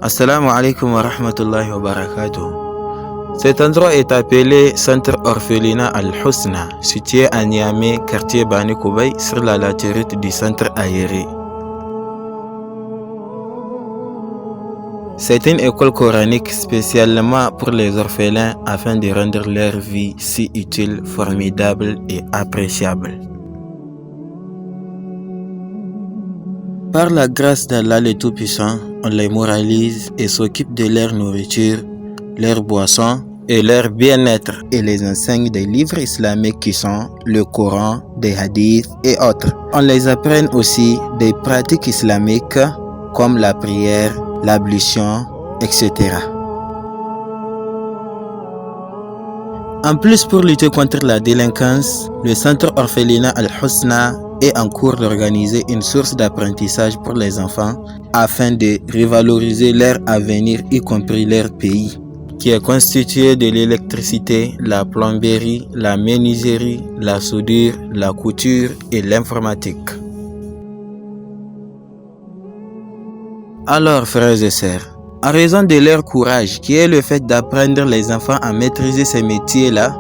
Assalamu alaikum wa rahmatullahi wa barakatuh. Cet endroit est appelé Centre Orphelinat Al-Husna, situé à Niamey, quartier Bani Koubay, sur la latérite du centre aéré. C'est une école coranique spécialement pour les orphelins afin de rendre leur vie si utile, formidable et appréciable. Par la grâce d'Allah le Tout-Puissant, on les moralise et s'occupe de leur nourriture, leur boisson et leur bien-être et les enseigne des livres islamiques qui sont le Coran, des hadiths et autres. On les apprend aussi des pratiques islamiques comme la prière, l'ablution, etc. En plus, pour lutter contre la délinquance, le centre Orphelinat Al-Husna est en cours d'organiser une source d'apprentissage pour les enfants afin de revaloriser leur avenir, y compris leur pays, qui est constitué de l'électricité, la plomberie, la menuiserie, la soudure, la couture et l'informatique. Alors, frères et sœurs, en raison de leur courage, qui est le fait d'apprendre les enfants à maîtriser ces métiers-là,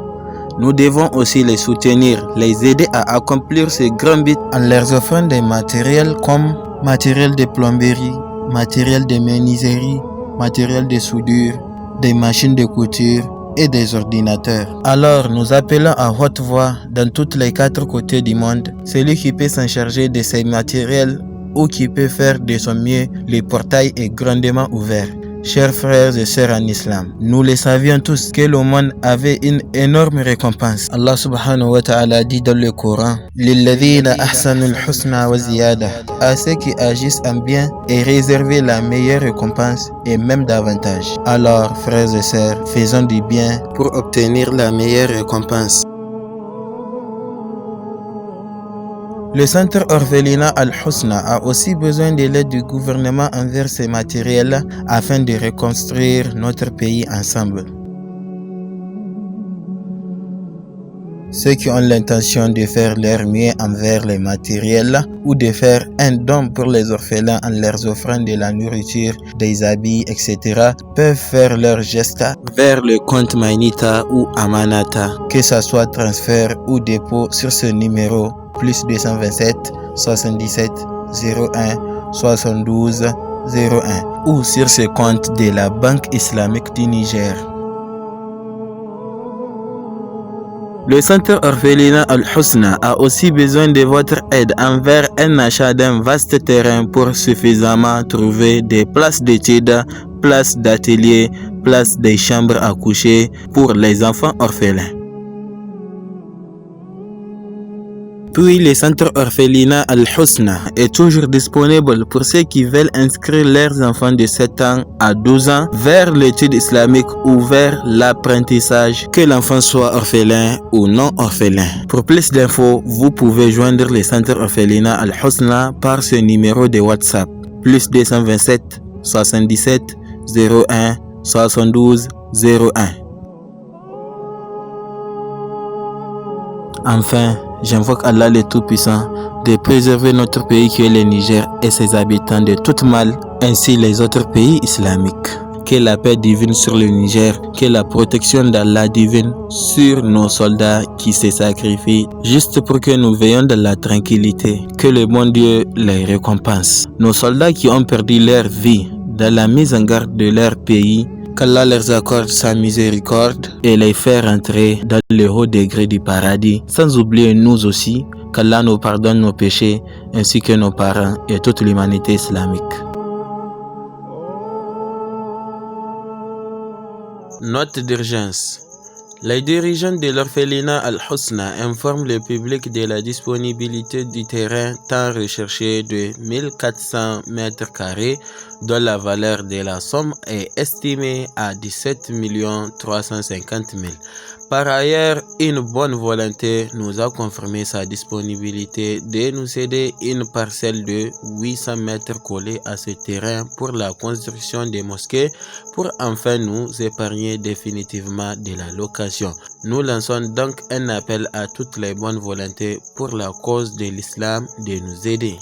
nous devons aussi les soutenir, les aider à accomplir ce grand but en leur offrant des matériels comme matériel de plomberie, matériel de menuiserie, matériel de soudure, des machines de couture et des ordinateurs. Alors, nous appelons à haute voix dans tous les 4 côtés du monde celui qui peut s'en charger de ces matériels ou qui peut faire de son mieux. Le portail est grandement ouvert. Chers frères et sœurs en islam, nous le savions tous que le monde avait une énorme récompense. Allah subhanahu wa ta'ala dit dans le Coran: Lilladhina ahsanul husna wa ziyada. À ceux qui agissent en bien est réservé la meilleure récompense et même davantage. Alors, frères et sœurs, faisons du bien pour obtenir la meilleure récompense. Le centre Orphelinat Al-Husna a aussi besoin de l'aide du gouvernement envers ces matériels afin de reconstruire notre pays ensemble. Ceux qui ont l'intention de faire leur mieux envers les matériels ou de faire un don pour les orphelins en leur offrant de la nourriture, des habits, etc. peuvent faire leur geste vers le compte Mainita ou Amanata, que ce soit transfert ou dépôt sur ce numéro +227 77 01 72 01 ou sur ce compte de la Banque islamique du Niger. Le centre Orphelinat Al-Husna a aussi besoin de votre aide envers un achat d'un vaste terrain pour suffisamment trouver des places d'études, places d'atelier, places des chambres à coucher pour les enfants orphelins. Puis le centre Orphelinat Al-Husna est toujours disponible pour ceux qui veulent inscrire leurs enfants de 7 ans à 12 ans vers l'étude islamique ou vers l'apprentissage, que l'enfant soit orphelin ou non orphelin. Pour plus d'infos, vous pouvez joindre le centre Orphelinat Al-Husna par ce numéro de WhatsApp +227 77 01 72 01. Enfin, j'invoque Allah le Tout-Puissant de préserver notre pays qui est le Niger et ses habitants de tout mal, ainsi les autres pays islamiques. Que la paix divine sur le Niger, que la protection d'Allah divine sur nos soldats qui se sacrifient juste pour que nous veillions dans la tranquillité, que le bon Dieu les récompense. Nos soldats qui ont perdu leur vie dans la mise en garde de leur pays, qu'Allah leur accorde sa miséricorde et les fait rentrer dans le haut degré du paradis. Sans oublier nous aussi, qu'Allah nous pardonne nos péchés ainsi que nos parents et toute l'humanité islamique. Note d'urgence. Les dirigeants de l'orphelinat Al-Husna informent le public de la disponibilité du terrain tant recherché de 1400 m², dont la valeur de la somme est estimée à 17 350 000. Par ailleurs, une bonne volonté nous a confirmé sa disponibilité de nous céder une parcelle de 800 m² à ce terrain pour la construction des mosquées pour enfin nous épargner définitivement de la location. Nous lançons donc un appel à toutes les bonnes volontés pour la cause de l'islam de nous aider.